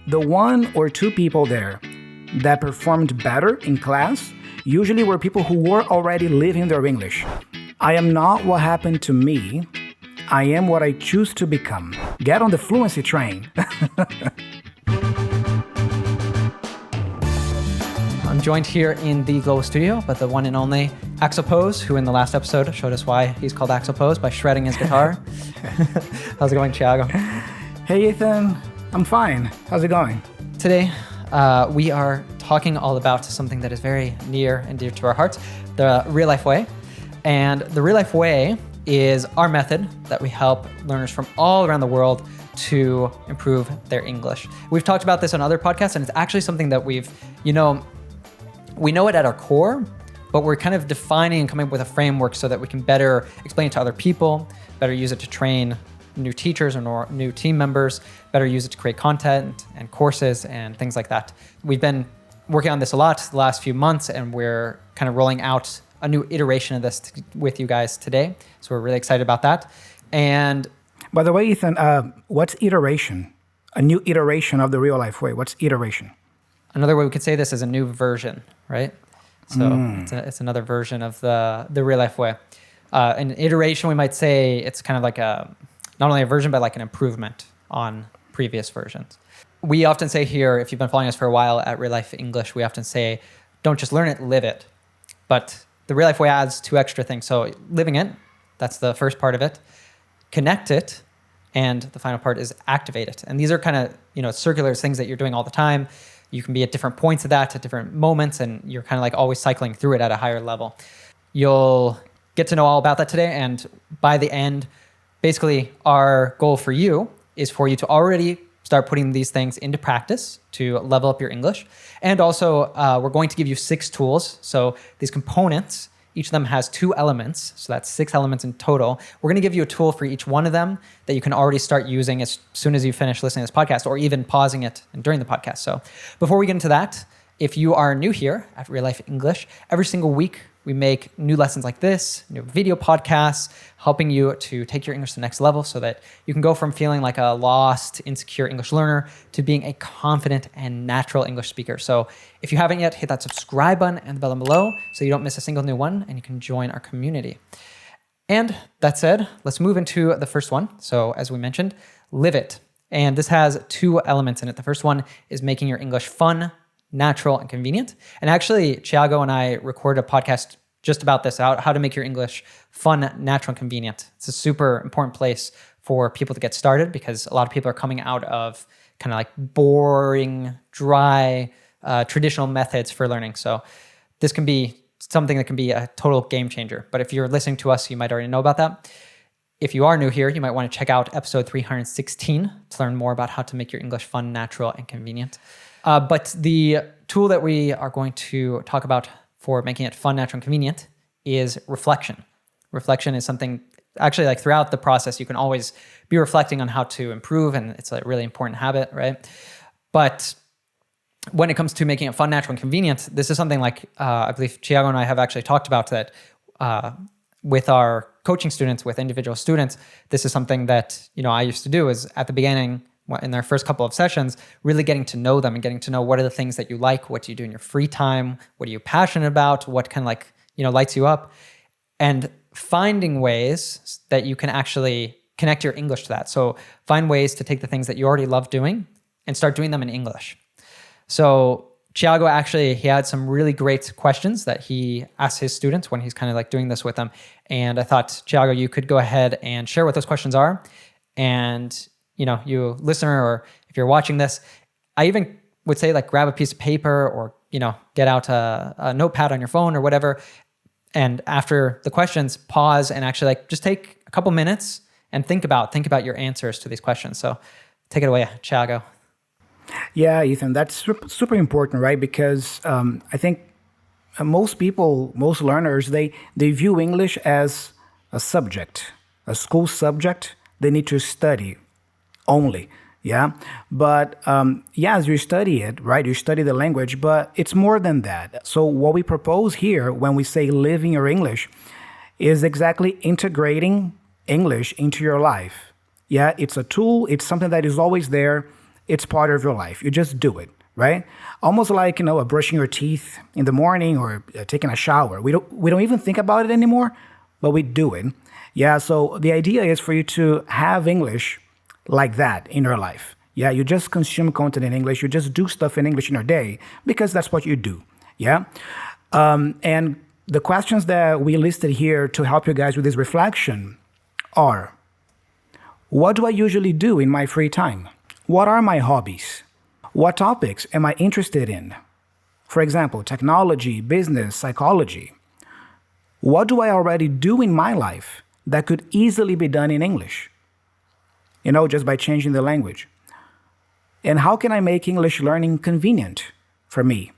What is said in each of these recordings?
the one or two people there that performed better in class usually were people who were already living their English. I am not what happened to me. I am what I choose to become. Get on the fluency train. I'm joined here in the Global Studio by the one and only Axel Pose, who in the last episode showed us why he's called Axel Pose by shredding his guitar. How's it going, Thiago? Hey, Ethan. I'm fine. How's it going? Today, we are talking all about something that is very near and dear to our hearts, the Real Life Way. And the Real Life Way is our method that we help learners from all around the world to improve their English. We've talked about this on other podcasts, and it's actually something that we know it at our core, but we're kind of defining and coming up with a framework so that we can better explain it to other people, better use it to train new teachers or new team members, better use it to create content and courses and things like that. We've been working on this a lot the last few months, and we're kind of rolling out a new iteration of this with you guys today. So we're really excited about that. And by the way, Ethan, what's iteration? A new iteration of the Real Life Way. What's iteration? Another way we could say this is a new version, right? So it's another version of the Real Life Way. An iteration, we might say it's kind of like not only a version, but like an improvement on previous versions. We often say here, if you've been following us for a while at Real Life English, we often say, don't just learn it, live it. But the Real Life Way adds two extra things. So living it, that's the first part of it. Connect it, and the final part is activate it. And these are kind of, circular things that you're doing all the time. You can be at different points of that, at different moments, and you're kind of like always cycling through it at a higher level. You'll get to know all about that today, and by the end, basically our goal for you is for you to already start putting these things into practice to level up your English. And also, we're going to give you 6 tools. So these components, each of them has 2 elements. So that's 6 elements in total. We're going to give you a tool for each one of them that you can already start using as soon as you finish listening to this podcast, or even pausing it during the podcast. So before we get into that, if you are new here at Real Life English, every single week we make new lessons like this, new video podcasts, helping you to take your English to the next level so that you can go from feeling like a lost, insecure English learner to being a confident and natural English speaker. So if you haven't yet, hit that subscribe button and the bell below so you don't miss a single new one, and you can join our community. And that said, let's move into the first one. So as we mentioned, live it. And this has 2 elements in it. The first one is making your English fun, natural, and convenient. And actually, Thiago and I recorded a podcast just about this, how to make your English fun, natural, and convenient. It's a super important place for people to get started because a lot of people are coming out of kind of like boring, dry, traditional methods for learning. So this can be something that can be a total game changer. But if you're listening to us, you might already know about that. If you are new here, you might want to check out episode 316 to learn more about how to make your English fun, natural, and convenient. But the tool that we are going to talk about for making it fun, natural, and convenient is reflection. Reflection is something, actually, like throughout the process, you can always be reflecting on how to improve, and it's a really important habit, right? But when it comes to making it fun, natural, and convenient, this is something like, I believe Thiago and I have actually talked about that with our coaching students, with individual students. This is something that, I used to do is at the beginning, in their first couple of sessions, really getting to know them and getting to know what are the things that you like, what do you do in your free time, what are you passionate about, what kind of lights you up, and finding ways that you can actually connect your English to that. So find ways to take the things that you already love doing and start doing them in English. So Thiago actually, he had some really great questions that he asked his students when he's kind of like doing this with them. And I thought, Thiago, you could go ahead and share what those questions are. And you listener, or if you're watching this, I even would say like grab a piece of paper or, get out a notepad on your phone or whatever. And after the questions, pause and actually just take a couple minutes and think about your answers to these questions. So take it away, Thiago. Yeah, Ethan, that's super important, right? Because I think most learners, they view English as a subject, a school subject they need to study only, yeah? But yes, you study it, right? You study the language, but it's more than that. So what we propose here when we say living your English is exactly integrating English into your life. Yeah, it's a tool. It's something that is always there. it's part of your life. You just do it, right? Almost like, brushing your teeth in the morning or taking a shower. We don't even think about it anymore, but we do it. Yeah, so the idea is for you to have English like that in your life. Yeah, you just consume content in English. You just do stuff in English in your day because that's what you do. Yeah. And the questions that we listed here to help you guys with this reflection are: what do I usually do in my free time? What are my hobbies? What topics am I interested in? For example, technology, business, psychology. What do I already do in my life that could easily be done in English? Just by changing the language. And how can I make English learning convenient for me?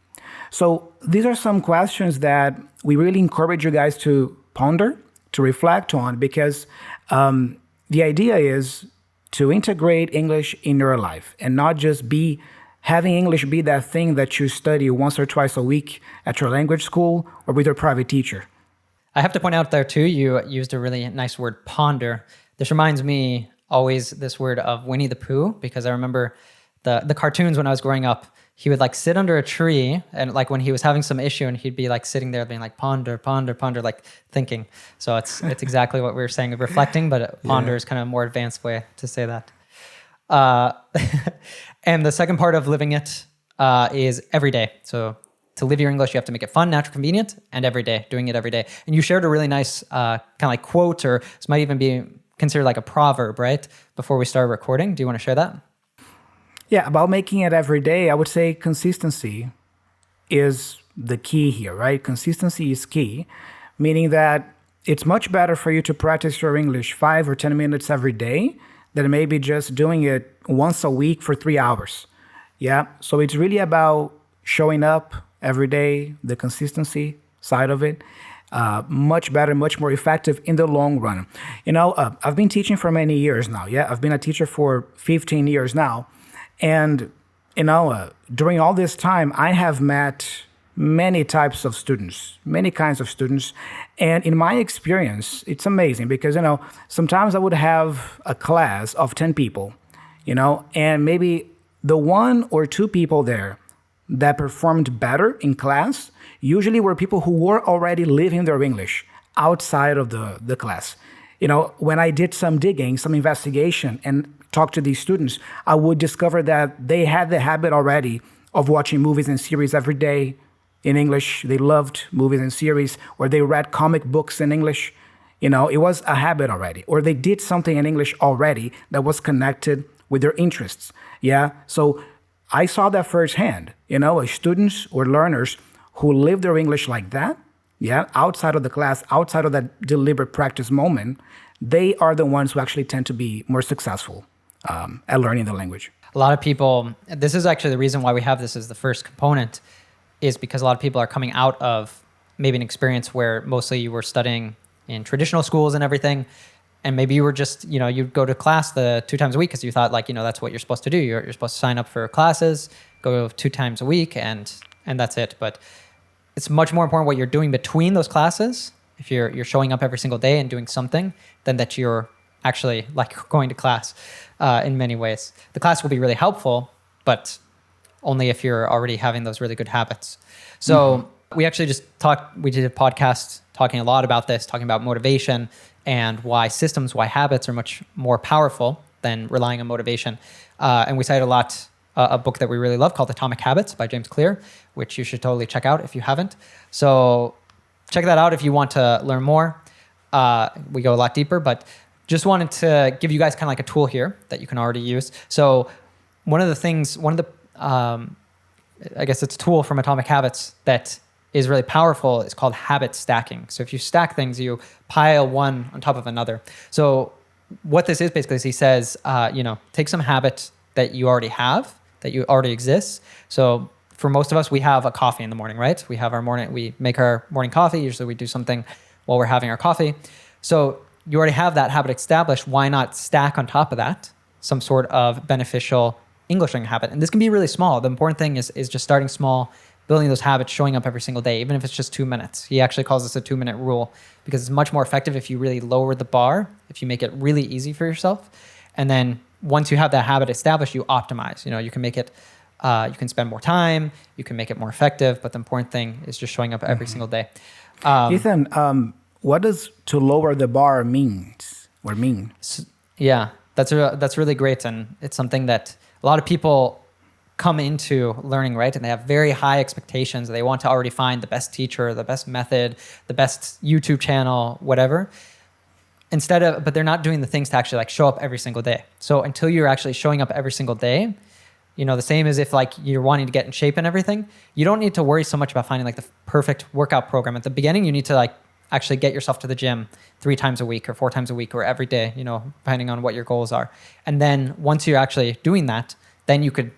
So these are some questions that we really encourage you guys to ponder, to reflect on, because the idea is to integrate English in your life and not just having English be that thing that you study once or twice a week at your language school or with your private teacher. I have to point out there too, you used a really nice word, ponder. This reminds me always this word of Winnie the Pooh, because I remember the cartoons when I was growing up. He would like sit under a tree, and like when he was having some issue, and he'd be like sitting there being like ponder, ponder, ponder, like thinking. So it's exactly what we were saying of reflecting, but ponder is kind of a more advanced way to say that. And the second part of living it is every day. So to live your English, you have to make it fun, natural, convenient, and every day, doing it every day. And you shared a really nice kind of like quote, or this might even be considered like a proverb, right? Before we started recording. Do you want to share that? Yeah, about making it every day, I would say consistency is the key here, right? Consistency is key, meaning that it's much better for you to practice your English 5 or 10 minutes every day than maybe just doing it once a week for 3 hours. Yeah, so it's really about showing up every day, the consistency side of it. Much better, much more effective in the long run. I've been teaching for many years now. Yeah, I've been a teacher for 15 years now. And, during all this time, I have met many types of students, many kinds of students. And in my experience, it's amazing because, sometimes I would have a class of 10 people, and maybe the 1 or 2 people there that performed better in class usually were people who were already living their English outside of the class. When I did some digging, some investigation, and talked to these students, I would discover that they had the habit already of watching movies and series every day in English. They loved movies and series, or they read comic books in English. It was a habit already. Or they did something in English already that was connected with their interests. Yeah, so I saw that firsthand. Students or learners who live their English like that, yeah, outside of the class, outside of that deliberate practice moment, they are the ones who actually tend to be more successful at learning the language. A lot of people, this is actually the reason why we have this as the first component, is because a lot of people are coming out of maybe an experience where mostly you were studying in traditional schools and everything, and maybe you were just, you'd go to class the 2 times a week because you thought that's what you're supposed to do. You're supposed to sign up for classes, go 2 times a week, and that's it. But it's much more important what you're doing between those classes. If you're showing up every single day and doing something, than that you're actually like going to class in many ways. The class will be really helpful, but only if you're already having those really good habits. So we actually we did a podcast talking a lot about this, talking about motivation and why habits are much more powerful than relying on motivation. And we cited a lot a book that we really love called Atomic Habits by James Clear, which you should totally check out if you haven't. So check that out if you want to learn more. We go a lot deeper, but just wanted to give you guys kind of like a tool here that you can already use. So I guess it's a tool from Atomic Habits that is really powerful. It's called habit stacking. So if you stack things, you pile one on top of another. So what this is basically is he says, take some habit that you already have, that you already exists. So for most of us, we have a coffee in the morning, right? We make our morning coffee. Usually we do something while we're having our coffee. So you already have that habit established. Why not stack on top of that some sort of beneficial English learning habit? And this can be really small. The important thing is just starting small, building those habits, showing up every single day, even if it's just 2 minutes. He actually calls this a 2-minute rule because it's much more effective if you really lower the bar, if you make it really easy for yourself. And then once you have that habit established, you optimize. You can make it, you can spend more time, you can make it more effective. But the important thing is just showing up every single day. Ethan, what does to lower the bar means or mean? Yeah, that's really great, and it's something that a lot of people come into learning, right? And they have very high expectations. They want to already find the best teacher, the best method, the best YouTube channel, whatever. But they're not doing the things to actually like show up every single day. So until you're actually showing up every single day, the same as if like you're wanting to get in shape and everything, you don't need to worry so much about finding like the perfect workout program. At the beginning, you need to like actually get yourself to the gym 3 times a week or 4 times a week or every day, depending on what your goals are. And then once you're actually doing that, then you could,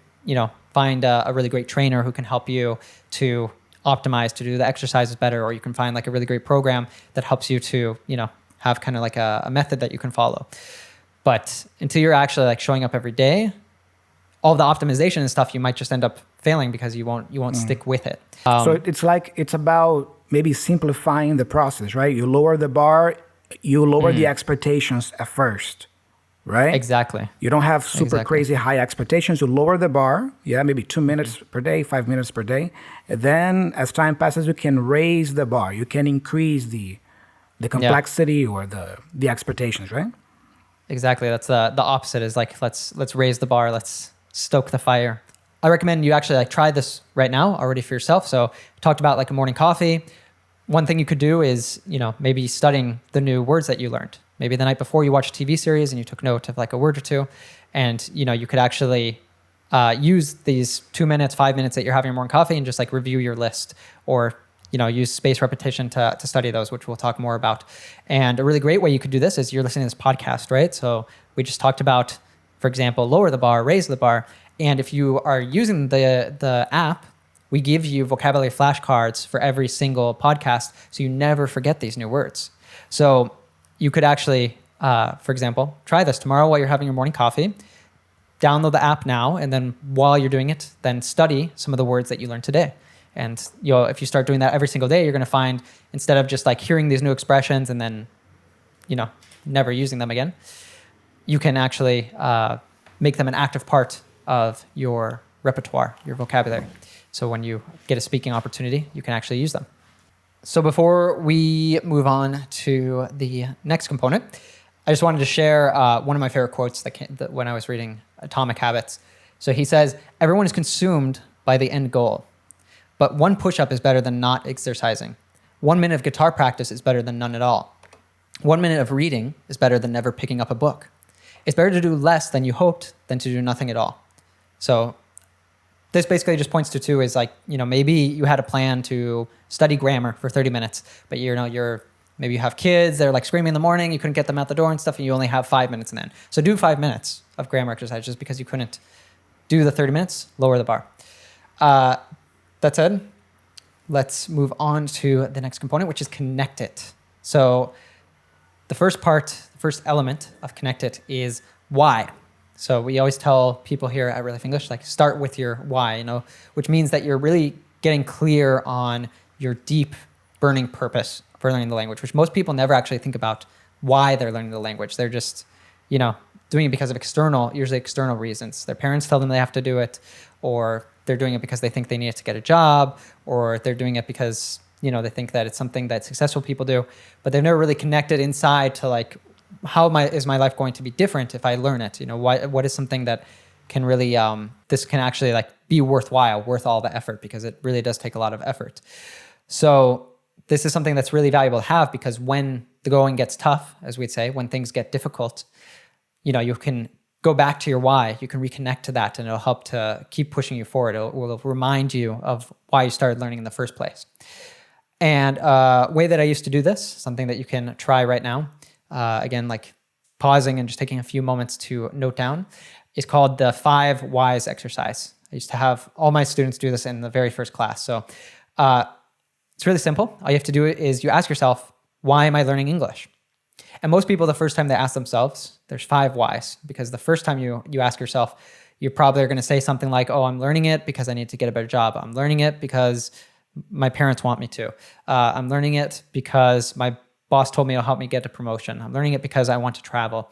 find a really great trainer who can help you to optimize, to do the exercises better, or you can find like a really great program that helps you to, have kind of like a method that you can follow. But until you're actually like showing up every day, all the optimization and stuff, you might just end up failing because you won't stick with it. So it's about maybe simplifying the process, right? You lower the bar, you lower the expectations at first, right? Exactly. You don't have super crazy high expectations. You lower the bar, maybe 2 minutes per day, 5 minutes per day. And then as time passes, you can raise the bar. You can increase the complexity or the expectations, right? Exactly. That's the opposite is like, let's raise the bar. Let's stoke the fire. I recommend you actually like try this right now already for yourself. So I talked about like a morning coffee. One thing you could do is, maybe studying the new words that you learned. Maybe the night before you watched a TV series and you took note of like a word or two, and, you could actually use these 2 minutes, 5 minutes that you're having your morning coffee and just like review your list, or, use spaced repetition to study those, which we'll talk more about. And a really great way you could do this is you're listening to this podcast, right? So we just talked about, for example, lower the bar, raise the bar. And if you are using the app, we give you vocabulary flashcards for every single podcast, so you never forget these new words. So you could actually, for example, try this tomorrow while you're having your morning coffee. Download the app now, and then while you're doing it, then study some of the words that you learned today. And if you start doing that every single day, you're going to find, instead of just like hearing these new expressions and then, never using them again, you can actually make them an active part of your repertoire, your vocabulary. So when you get a speaking opportunity, you can actually use them. So before we move on to the next component, I just wanted to share one of my favorite quotes that when I was reading Atomic Habits. So he says, "Everyone is consumed by the end goal, but one push-up is better than not exercising. 1 minute of guitar practice is better than none at all. 1 minute of reading is better than never picking up a book. It's better to do less than you hoped than to do nothing at all." So this basically just points to two is like, maybe you had a plan to study grammar for 30 minutes, but maybe you have kids, they're like screaming in the morning, you couldn't get them out the door and stuff, and you only have 5 minutes in then. So do 5 minutes of grammar exercise just because you couldn't do the 30 minutes, lower the bar. That said, let's move on to the next component, which is connect it. So the first element of connect it is why. So we always tell people here at Real Life English, like start with your why, which means that you're really getting clear on your deep burning purpose for learning the language, which most people never actually think about why they're learning the language. They're just, doing it because of usually external reasons. Their parents tell them they have to do it, or they're doing it because they think they need it to get a job, or they're doing it because, they think that it's something that successful people do, but they've never really connected inside to like, how is my life going to be different if I learn it? What is something that can really, this can actually like be worthwhile, worth all the effort, because it really does take a lot of effort. So this is something that's really valuable to have, because when the going gets tough, as we'd say, when things get difficult, you can go back to your why, you can reconnect to that, and it'll help to keep pushing you forward. It will remind you of why you started learning in the first place. And a way that I used to do this, something that you can try right now, again, like pausing and just taking a few moments to note down, is called the 5 whys exercise. I used to have all my students do this in the very first class. So it's really simple. All you have to do is you ask yourself, why am I learning English? And most people, the first time they ask themselves, there's 5 whys, because the first time you ask yourself, you probably are going to say something like, oh, I'm learning it because I need to get a better job. I'm learning it because my parents want me to. I'm learning it because my boss told me it'll help me get a promotion. I'm learning it because I want to travel.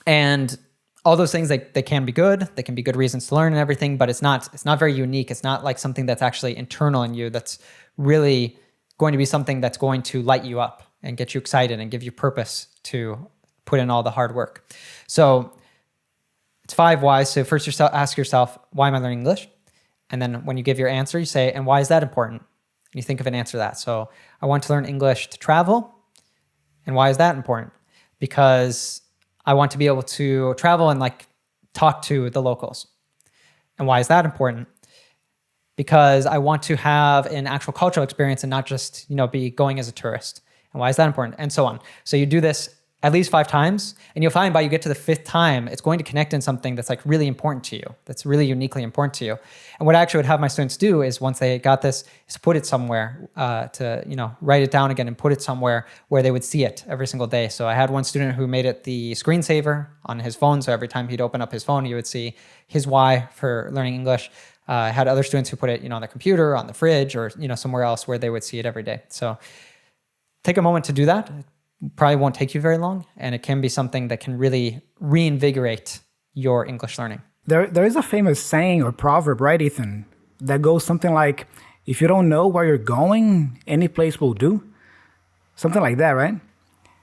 And all those things, they can be good. They can be good reasons to learn and everything, but it's not very unique. It's not like something that's actually internal in you that's really going to be something that's going to light you up and get you excited and give you purpose to put in all the hard work. So it's 5 whys. So first ask yourself, why am I learning English? And then when you give your answer, you say, and why is that important? And you think of an answer to that. So I want to learn English to travel. And why is that important? Because I want to be able to travel and like talk to the locals. And why is that important? Because I want to have an actual cultural experience and not just, be going as a tourist. And why is that important? And so on. So you do this at least 5 times, and you'll find by you get to the 5th time, it's going to connect in something that's like really important to you, that's really uniquely important to you. And what I actually would have my students do is once they got this, is put it somewhere, to write it down again and put it somewhere where they would see it every single day. So I had one student who made it the screensaver on his phone. So every time he'd open up his phone, he would see his why for learning English. I had other students who put it, on the computer, on the fridge, or somewhere else where they would see it every day. So take a moment to do that. It probably won't take you very long, and it can be something that can really reinvigorate your English learning. There is a famous saying or proverb, right, Ethan, that goes something like, if you don't know where you're going, any place will do. Something like that, right?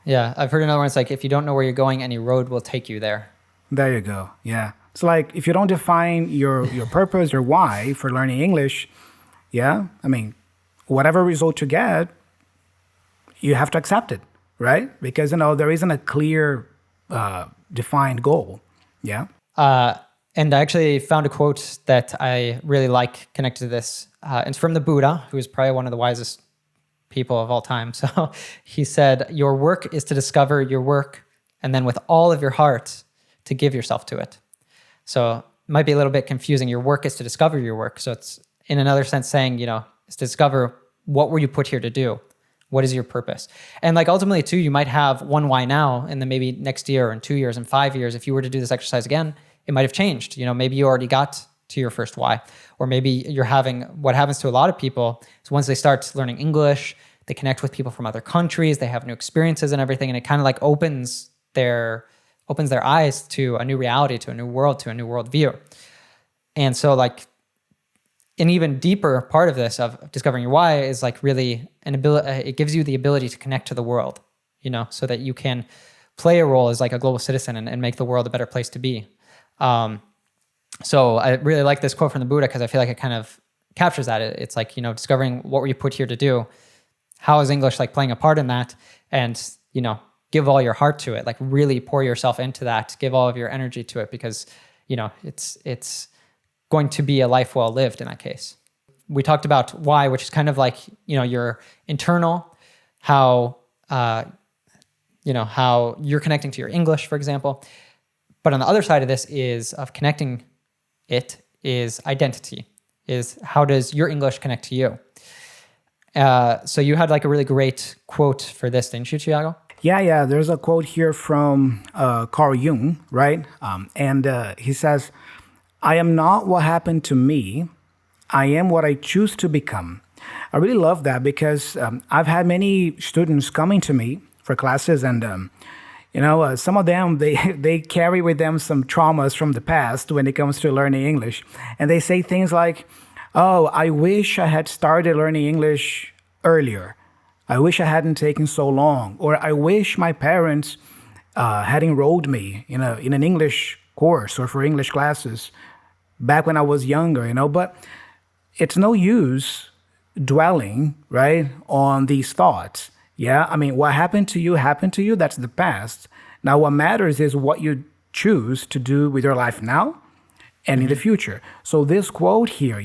Yeah, I've heard another one. It's like, if you don't know where you're going, any road will take you there. There you go. Yeah. It's like, if you don't define your purpose or why for learning English, whatever result you get, you have to accept it, right? Because, there isn't a clear, defined goal. Yeah. And I actually found a quote that I really like connected to this. It's from the Buddha, who is probably one of the wisest people of all time. So he said, your work is to discover your work, and then with all of your heart to give yourself to it. So it might be a little bit confusing. Your work is to discover your work. So it's in another sense saying, it's to discover what were you put here to do? What is your purpose? And like ultimately too, you might have one why now, and then maybe next year or in 2 years and 5 years, if you were to do this exercise again, it might have changed. Maybe you already got to your first why, or maybe you're having, what happens to a lot of people is once they start learning English, they connect with people from other countries, they have new experiences and everything. And it kind of like opens their eyes to a new reality, to a new world, to a new worldview. And so like an even deeper part of this, of discovering your why, is like really an ability. It gives you the ability to connect to the world, so that you can play a role as like a global citizen and make the world a better place to be. So I really like this quote from the Buddha because I feel like it kind of captures that. It's like, discovering what were you put here to do? How is English like playing a part in that? And, give all your heart to it, like really pour yourself into that, give all of your energy to it, because, it's going to be a life well lived in that case. We talked about why, which is kind of like, your internal, how you're connecting to your English, for example. But on the other side of this of connecting it is identity, is how does your English connect to you? So you had like a really great quote for this, didn't you, Thiago? Yeah. There's a quote here from Carl Jung, right? And he says, I am not what happened to me. I am what I choose to become. I really love that because I've had many students coming to me for classes, and some of them, they carry with them some traumas from the past when it comes to learning English. And they say things like, oh, I wish I had started learning English earlier. I wish I hadn't taken so long. Or I wish my parents had enrolled me in an English course or for English classes back when I was younger, But it's no use dwelling, right, on these thoughts. Yeah, what happened to you, that's the past. Now, what matters is what you choose to do with your life now and in the future. So this quote here,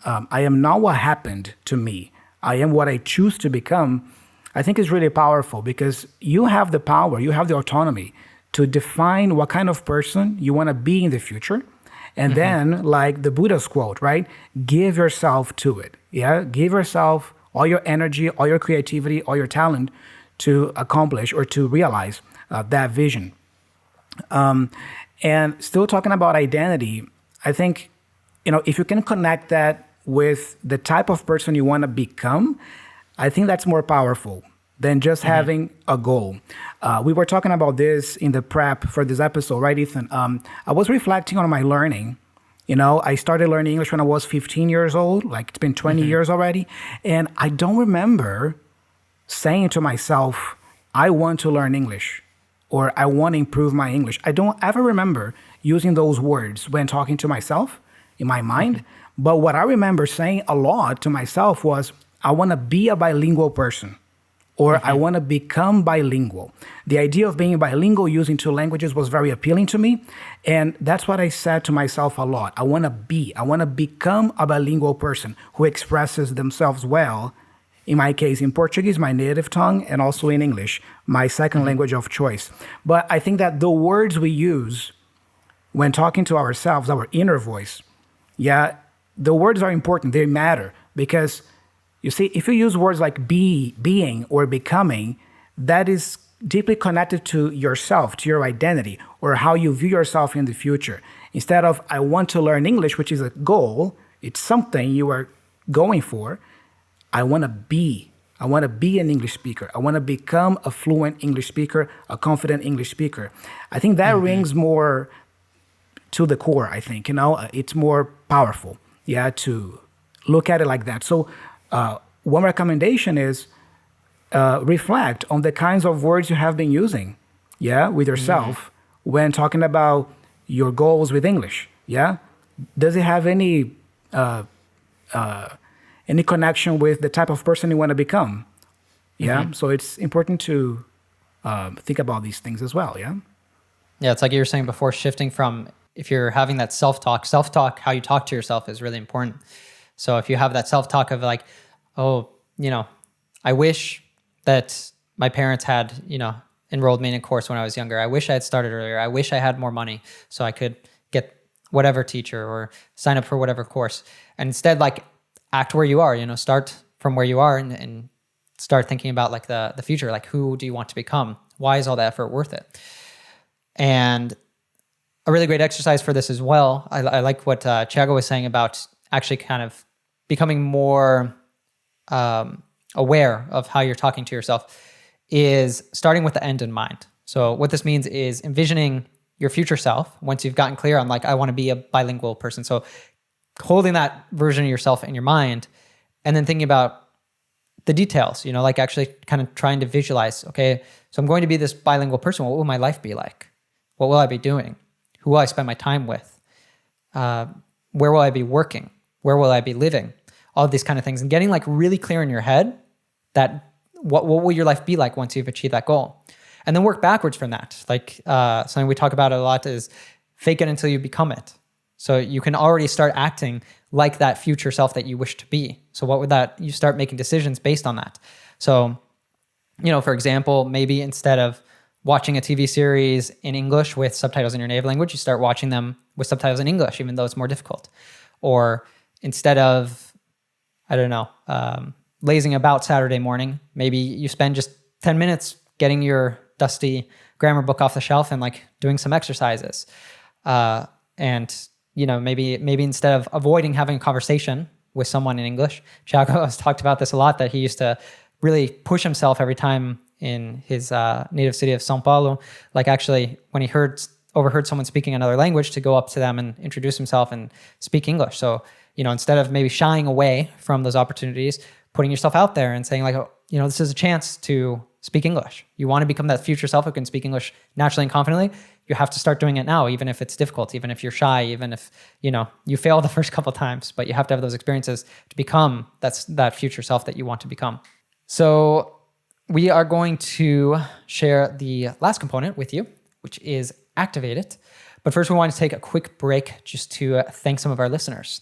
I am not what happened to me. I am what I choose to become, I think is really powerful because you have the power, you have the autonomy to define what kind of person you want to be in the future. And then, like the Buddha's quote, right? Give yourself to it. Yeah, give yourself all your energy, all your creativity, all your talent to accomplish or to realize that vision. And still talking about identity, I think, if you can connect that with the type of person you want to become, I think that's more powerful than just having a goal. We were talking about this in the prep for this episode, right, Ethan? I was reflecting on my learning. You know, I started learning English when I was 15 years old, like it's been 20 years already. And I don't remember saying to myself, I want to learn English or I want to improve my English. I don't ever remember using those words when talking to myself in my mind. But what I remember saying a lot to myself was, I want to be a bilingual person, or I want to become bilingual. The idea of being bilingual using two languages was very appealing to me. And that's what I said to myself a lot. I want to become a bilingual person who expresses themselves well. In my case, in Portuguese, my native tongue, and also in English, my second language of choice. But I think that the words we use when talking to ourselves, our inner voice, the words are important. They matter because, you see, if you use words like being, or becoming, that is deeply connected to yourself, to your identity, or how you view yourself in the future. Instead of, I want to learn English, which is a goal, it's something you are going for. I want to be an English speaker. I want to become a fluent English speaker, a confident English speaker. I think that rings more to the core, I think, it's more powerful, to look at it like that. So one recommendation is reflect on the kinds of words you have been using, with yourself when talking about your goals with English, Does it have any connection with the type of person you want to become? So it's important to think about these things as well, it's like you were saying before, shifting from, if you're having that self-talk, how you talk to yourself is really important. So if you have that self-talk of like, I wish that my parents had, enrolled me in a course when I was younger. I wish I had started earlier. I wish I had more money so I could get whatever teacher or sign up for whatever course. And instead, like, act where you are, start from where you are and start thinking about like the future, like who do you want to become? Why is all the effort worth it? And a really great exercise for this as well, I like what Thiago was saying about actually kind of becoming more aware of how you're talking to yourself, is starting with the end in mind. So what this means is envisioning your future self once you've gotten clear on like, I want to be a bilingual person. So holding that version of yourself in your mind and then thinking about the details, like actually kind of trying to visualize, okay, so I'm going to be this bilingual person. What will my life be like? What will I be doing? Who will I spend my time with? Where will I be working? Where will I be living? All of these kind of things, and getting like really clear in your head that what will your life be like once you've achieved that goal? And then work backwards from that. Like something we talk about a lot is fake it until you become it. So you can already start acting like that future self that you wish to be. So what would that, you start making decisions based on that. So, for example, maybe instead of watching a TV series in English with subtitles in your native language, you start watching them with subtitles in English, even though it's more difficult. Or instead of, lazing about Saturday morning, maybe you spend just 10 minutes getting your dusty grammar book off the shelf and like doing some exercises. Maybe instead of avoiding having a conversation with someone in English, Thiago has talked about this a lot, that he used to really push himself every time in his native city of São Paulo, like actually when he overheard someone speaking another language, to go up to them and introduce himself and speak English. So, instead of maybe shying away from those opportunities, putting yourself out there and saying like, this is a chance to speak English. You want to become that future self who can speak English naturally and confidently. You have to start doing it now, even if it's difficult, even if you're shy, even if, you fail the first couple of times, but you have to have those experiences to become that future self that you want to become. So we are going to share the last component with you, which is activate it. But first we want to take a quick break just to thank some of our listeners.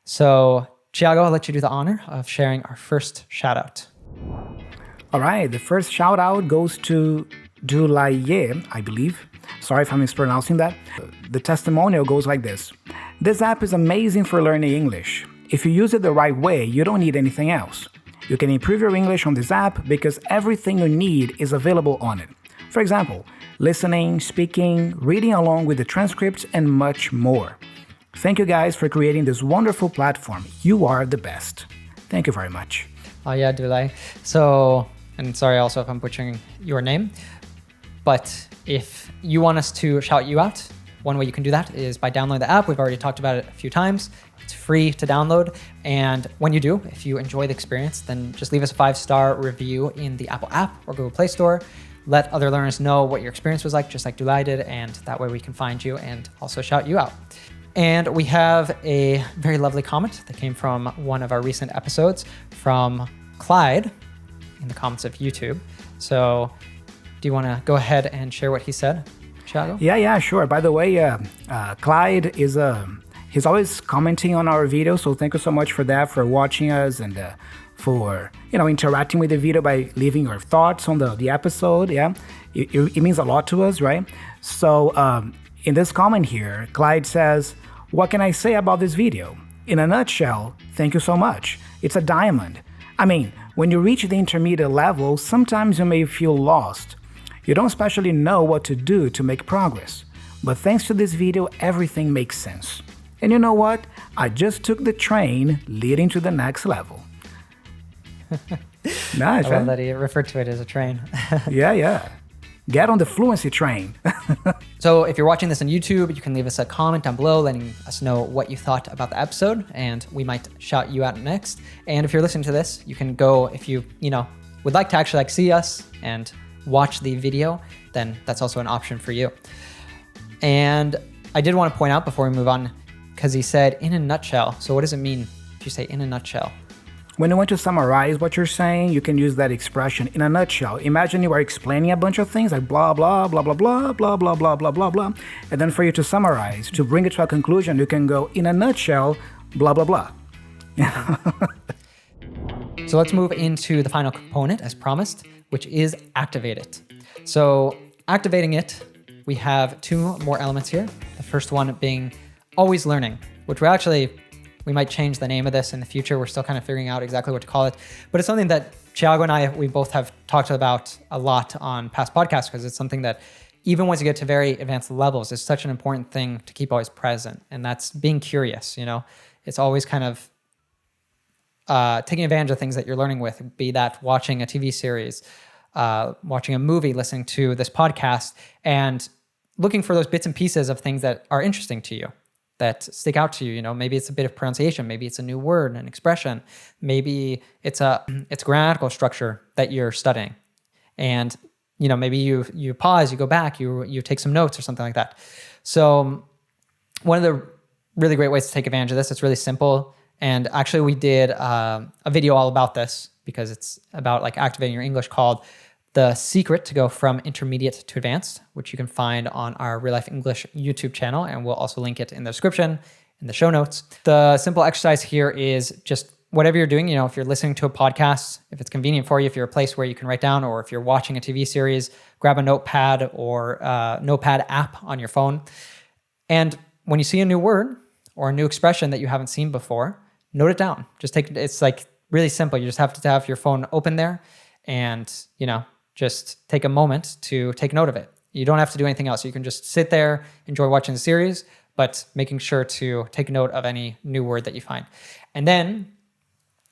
So Thiago, I'll let you do the honor of sharing our first shout out. All right, the first shout out goes to Dulaye, I believe. Sorry if I'm mispronouncing that. The testimonial goes like this. This app is amazing for learning English. If you use it the right way, you don't need anything else. You can improve your English on this app because everything you need is available on it. For example, listening, speaking, reading along with the transcripts, and much more. Thank you guys for creating this wonderful platform. You are the best. Thank you very much. Oh yeah, Dulay. So and sorry also if I'm butchering your name. But if you want us to shout you out, one way you can do that is by downloading the app. We've already talked about it a few times. It's free to download. And when you do, if you enjoy the experience, then just leave us a 5-star review in the Apple app or Google Play Store. Let other learners know what your experience was like, just like Dulai did, and that way we can find you and also shout you out. And we have a very lovely comment that came from one of our recent episodes from Clyde in the comments of YouTube. So do you want to go ahead and share what he said, Thiago? Yeah, sure. By the way, Clyde is he's always commenting on our videos, so thank you so much for that, for watching us, and for interacting with the video by leaving your thoughts on the episode. Yeah, it means a lot to us, right? So in this comment here, Clyde says, "What can I say about this video? In a nutshell, thank you so much. It's a diamond. I mean, when you reach the intermediate level, sometimes you may feel lost. You don't especially know what to do to make progress. But thanks to this video, everything makes sense. And you know what? I just took the train leading to the next level." Nice, I love that he referred to it as a train. Yeah. Get on the fluency train. So if you're watching this on YouTube, you can leave us a comment down below letting us know what you thought about the episode, and we might shout you out next. And if you're listening to this, you can go, if you would like to actually see us and watch the video, then that's also an option for you. And I did want to point out before we move on, because he said in a nutshell. So what does it mean if you say in a nutshell? When you want to summarize what you're saying, you can use that expression in a nutshell. Imagine you are explaining a bunch of things like blah, blah, blah, blah, blah, blah, blah, blah, blah, blah, blah. And then for you to summarize, to bring it to a conclusion, you can go in a nutshell, blah, blah, blah. So let's move into the final component as promised, which is activate it. So activating it, we have 2 more elements here. The first one being always learning, which we might change the name of this in the future. We're still kind of figuring out exactly what to call it, but it's something that Thiago and I, we both have talked about a lot on past podcasts, because it's something that even once you get to very advanced levels, it's such an important thing to keep always present. And that's being curious. It's always kind of taking advantage of things that you're learning with, be that watching a TV series, watching a movie, listening to this podcast, and looking for those bits and pieces of things that are interesting to you, that stick out to you. Maybe it's a bit of pronunciation, maybe it's a new word, an expression, maybe it's grammatical structure that you're studying. And, maybe you pause, you go back, you take some notes or something like that. So one of the really great ways to take advantage of this, it's really simple. And actually we did a video all about this, because it's about like activating your English, called The Secret to Go from Intermediate to Advanced, which you can find on our Real Life English YouTube channel. And we'll also link it in the description, in the show notes. The simple exercise here is just whatever you're doing, if you're listening to a podcast, if it's convenient for you, if you're a place where you can write down, or if you're watching a TV series, grab a notepad or a notepad app on your phone. And when you see a new word or a new expression that you haven't seen before, note it down. It's like really simple. You just have to have your phone open there and, just take a moment to take note of it. You don't have to do anything else. You can just sit there, enjoy watching the series, but making sure to take note of any new word that you find. And then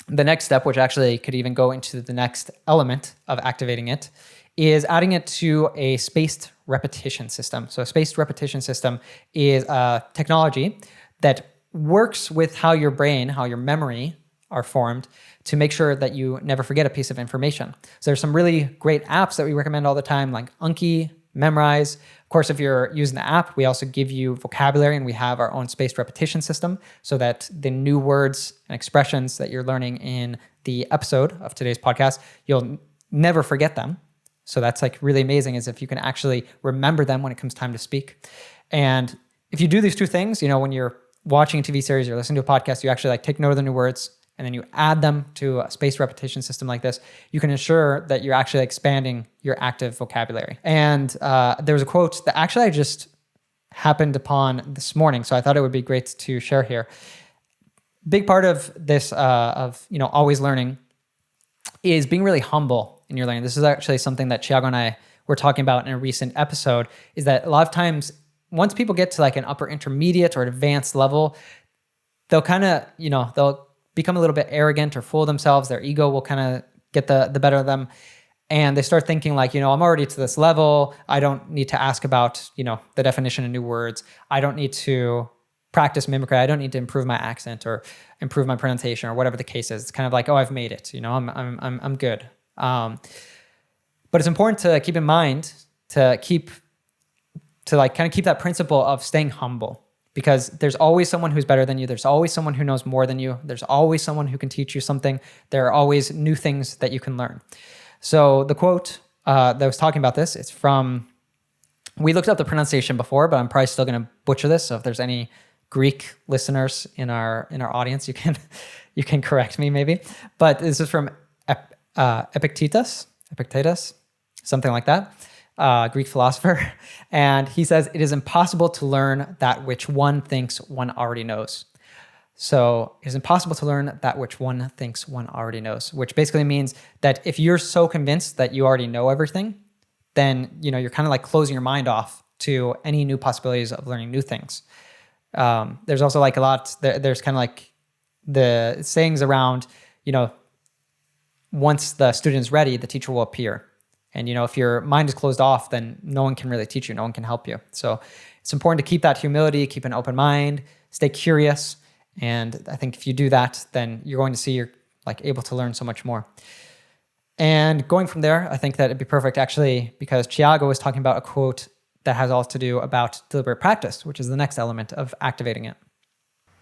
the next step, which actually could even go into the next element of activating it, is adding it to a spaced repetition system. So a spaced repetition system is a technology that works with how your brain, how your memory are formed, to make sure that you never forget a piece of information. So there's some really great apps that we recommend all the time, like Anki, Memrise. Of course, if you're using the app, we also give you vocabulary, and we have our own spaced repetition system, so that the new words and expressions that you're learning in the episode of today's podcast, you'll never forget them. So that's like really amazing, is if you can actually remember them when it comes time to speak. And if you do these 2 things, when you're watching a TV series, you're listening to a podcast, you actually take note of the new words, and then you add them to a spaced repetition system like this, you can ensure that you're actually expanding your active vocabulary. And there was a quote that actually I just happened upon this morning, so I thought it would be great to share here. Big part of this, always learning, is being really humble in your learning. This is actually something that Thiago and I were talking about in a recent episode, is that a lot of times, once people get to like an upper intermediate or advanced level, they'll kind of, they'll become a little bit arrogant or full of themselves. Their ego will kind of get the better of them. and they start thinking like, I'm already to this level. I don't need to ask about, the definition of new words. I don't need to practice mimicry. I don't need to improve my accent or improve my pronunciation or whatever the case is. It's kind of like, oh, I've made it. I'm good. But it's important to keep in mind to keep that principle of staying humble, because there's always someone who's better than you. There's always someone who knows more than you. There's always someone who can teach you something. There are always new things that you can learn. So the quote that was talking about this, it's from, we looked up the pronunciation before, but I'm probably still going to butcher this. So if there's any Greek listeners in our audience, you can correct me maybe. But this is from Epictetus, something like that, Greek philosopher. And he says, it is impossible to learn that which one thinks one already knows. So it is impossible to learn that which one thinks one already knows, which basically means that if you're so convinced that you already know everything, then you're kind of like closing your mind off to any new possibilities of learning new things. There's also like there's kind of like the sayings around, once the student is ready, the teacher will appear. And, if your mind is closed off, then no one can really teach you. No one can help you. So it's important to keep that humility, keep an open mind, stay curious. And I think if you do that, then you're going to see you're like able to learn so much more. And going from there, I think that it'd be perfect actually, because Tiago was talking about a quote that has all to do about deliberate practice, which is the next element of activating it.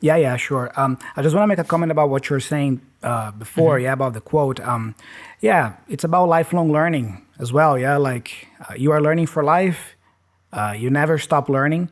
Yeah, sure. I just want to make a comment about what you were saying before, about the quote. It's about lifelong learning as well, like you are learning for life. You never stop learning.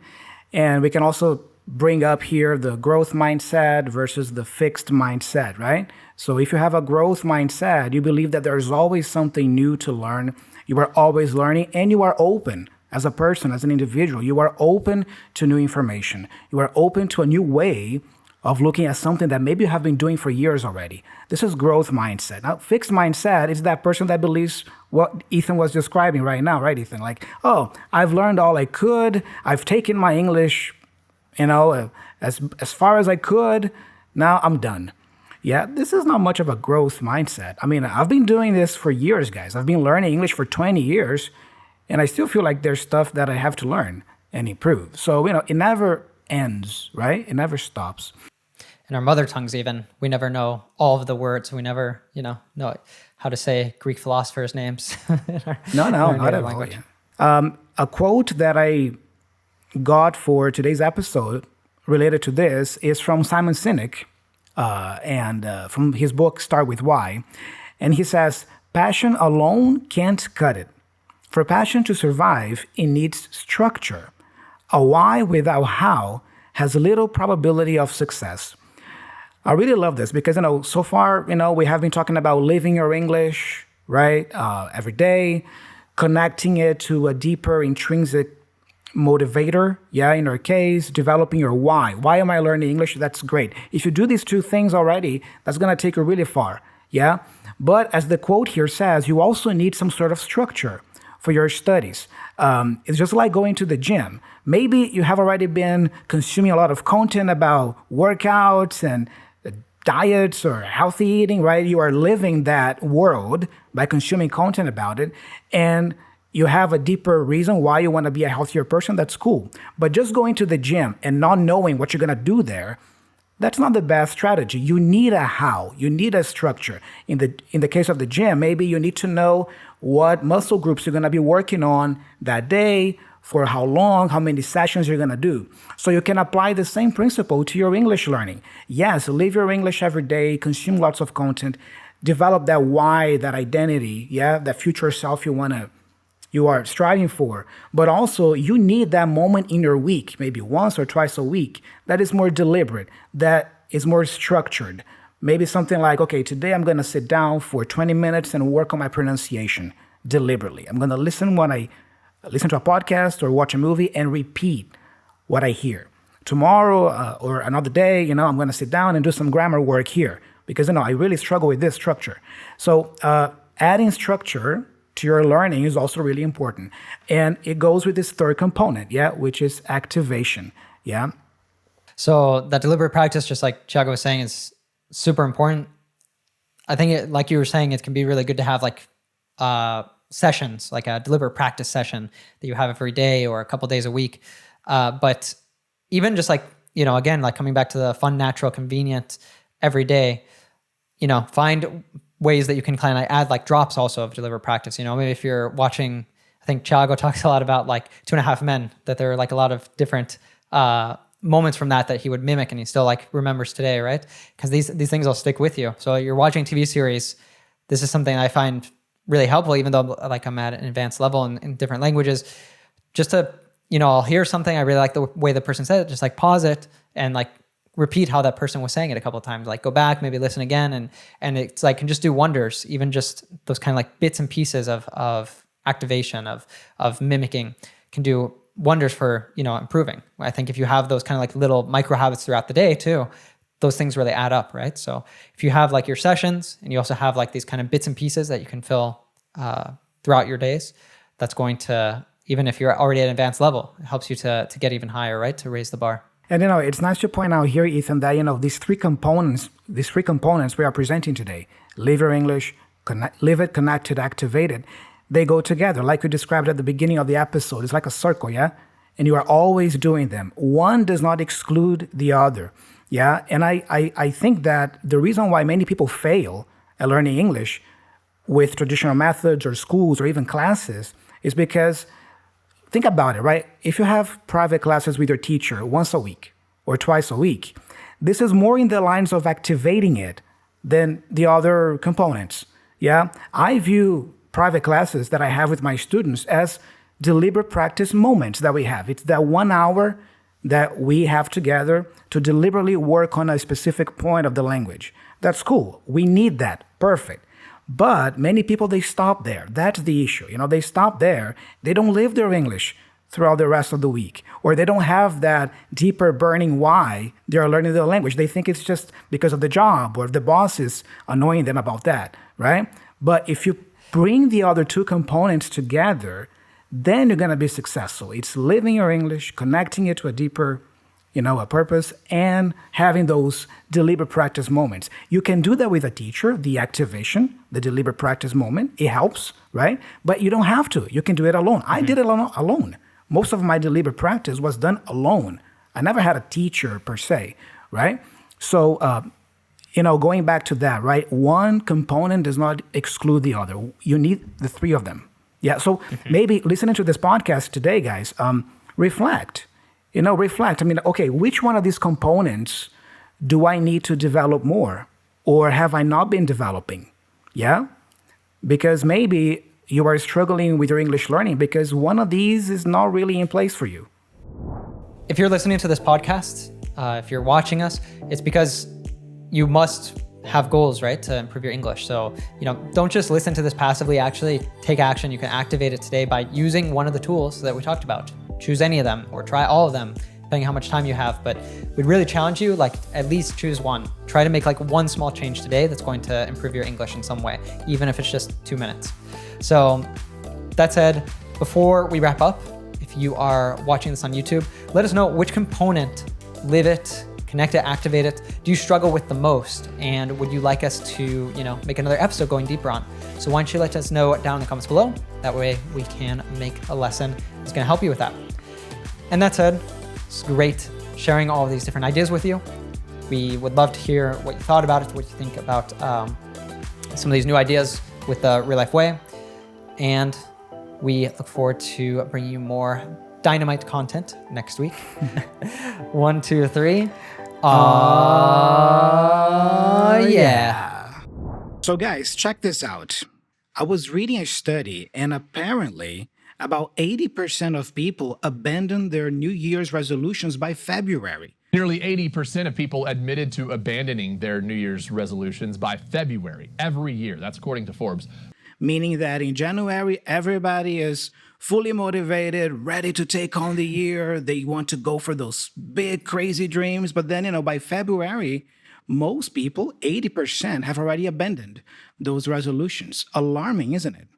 And we can also bring up here the growth mindset versus the fixed mindset, right? So if you have a growth mindset, you believe that there's always something new to learn. You are always learning, and you are open as a person, as an individual. You are open to new information. You are open to a new way of looking at something that maybe you have been doing for years already. This is growth mindset. Now, fixed mindset is that person that believes what Ethan was describing right now, right, Ethan? Like, oh, I've learned all I could. I've taken my English, as far as I could. Now I'm done. Yeah, this is not much of a growth mindset. I mean, I've been doing this for years, guys. I've been learning English for 20 years, and I still feel like there's stuff that I have to learn and improve. So, it never ends, right? It never stops. In our mother tongues even, we never know all of the words. We never, know how to say Greek philosophers' names. No, not at all. Yeah. A quote that I got for today's episode related to this is from Simon Sinek, and from his book, Start With Why. And he says, passion alone can't cut it. For passion to survive, it needs structure. A why without how has little probability of success. I really love this because, so far, we have been talking about living your English, right? Every day, connecting it to a deeper intrinsic motivator. Yeah, in our case, developing your why. Why am I learning English? That's great. If you do these two things already, that's going to take you really far. Yeah. But as the quote here says, you also need some sort of structure for your studies. It's just like going to the gym. Maybe you have already been consuming a lot of content about workouts and diets or healthy eating, right? You are living that world by consuming content about it, and you have a deeper reason why you want to be a healthier person. That's cool. But just going to the gym and not knowing what you're going to do there, that's not the best strategy. You need a how. You need a structure. In the case of the gym, maybe you need to know what muscle groups you're going to be working on that day, for how long, how many sessions you're going to do. So you can apply the same principle to your English learning. Yes, live your English every day, consume lots of content, develop that why, that identity, that future self you are striving for. But also, you need that moment in your week, maybe once or twice a week, that is more deliberate, that is more structured. Maybe something like, okay, today I'm going to sit down for 20 minutes and work on my pronunciation deliberately. I'm going to listen to a podcast or watch a movie and repeat what I hear. Tomorrow or another day, I'm going to sit down and do some grammar work here because, I really struggle with this structure. So adding structure to your learning is also really important. And it goes with this third component, which is activation, So that deliberate practice, just like Tiago was saying, is super important. I think, like you were saying, it can be really good to have like sessions, like a deliberate practice session that you have every day or a couple days a week. But even just like, again, like coming back to the fun, natural, convenient every day, find ways that you can kind of add like drops also of deliberate practice. Maybe if you're watching, I think Thiago talks a lot about like 2.5 Men, that there are like a lot of different moments from that he would mimic and he still like remembers today, right? Because these things will stick with you. So you're watching a TV series. This is something I find really helpful, even though like I'm at an advanced level in different languages. Just to, I'll hear something, I really like the way the person said it, just like pause it and like repeat how that person was saying it a couple of times, like go back, maybe listen again. And it's like, can just do wonders, even just those kind of like bits and pieces of activation, of mimicking can do wonders for, improving. I think if you have those kind of like little micro habits throughout the day too, those things really add up, right? So if you have like your sessions and you also have like these kind of bits and pieces that you can fill throughout your days, that's going to, even if you're already at an advanced level, it helps you to get even higher, right? To raise the bar. And it's nice to point out here, Ethan, that these three components we are presenting today, Live Your English, Live It, Connected, Activated, they go together, like we described at the beginning of the episode. It's like a circle, yeah? And you are always doing them. One does not exclude the other, yeah? And I think that the reason why many people fail at learning English with traditional methods or schools or even classes is because, think about it, right? If you have private classes with your teacher once a week or twice a week, this is more in the lines of activating it than the other components, yeah? I view private classes that I have with my students as deliberate practice moments that we have. It's that 1 hour that we have together to deliberately work on a specific point of the language. That's cool. We need that. Perfect. But many people, they stop there. That's the issue. They stop there. They don't live their English throughout the rest of the week, or they don't have that deeper burning why they're learning the language. They think it's just because of the job or the boss is annoying them about that, right? But if you bring the other two components together, then you're going to be successful. It's living your English, connecting it to a deeper, a purpose, and having those deliberate practice moments. You can do that with a teacher, the activation, the deliberate practice moment. It helps, right? But you don't have to. You can do it alone. I did it alone. Most of my deliberate practice was done alone. I never had a teacher per se, right? So, going back to that, right? One component does not exclude the other. You need the three of them. Yeah, so maybe listening to this podcast today, guys, reflect. Reflect. Okay, which one of these components do I need to develop more? Or have I not been developing? Yeah? Because maybe you are struggling with your English learning because one of these is not really in place for you. If you're listening to this podcast, if you're watching us, it's because you must have goals, right, to improve your English. So, don't just listen to this passively, actually take action. You can activate it today by using one of the tools that we talked about. Choose any of them or try all of them, depending on how much time you have. But we'd really challenge you, like at least choose one. Try to make like one small change today that's going to improve your English in some way, even if it's just 2 minutes. So that said, before we wrap up, if you are watching this on YouTube, let us know which component, Live It, Connect It, Activate It, do you struggle with the most? And would you like us to, make another episode going deeper on? So why don't you let us know down in the comments below? That way we can make a lesson that's going to help you with that. And that said, it's great sharing all of these different ideas with you. We would love to hear what you thought about it, what you think about some of these new ideas with the Real Life Way. And we look forward to bringing you more dynamite content next week. 1, 2, 3. Yeah. So guys, check this out. I was reading a study and apparently about 80% of people abandon their New Year's resolutions by February. Nearly 80% of people admitted to abandoning their New Year's resolutions by February every year. That's according to Forbes. Meaning that in January, everybody is fully motivated, ready to take on the year. They want to go for those big, crazy dreams. But then, by February, most people, 80%, have already abandoned those resolutions. Alarming, isn't it?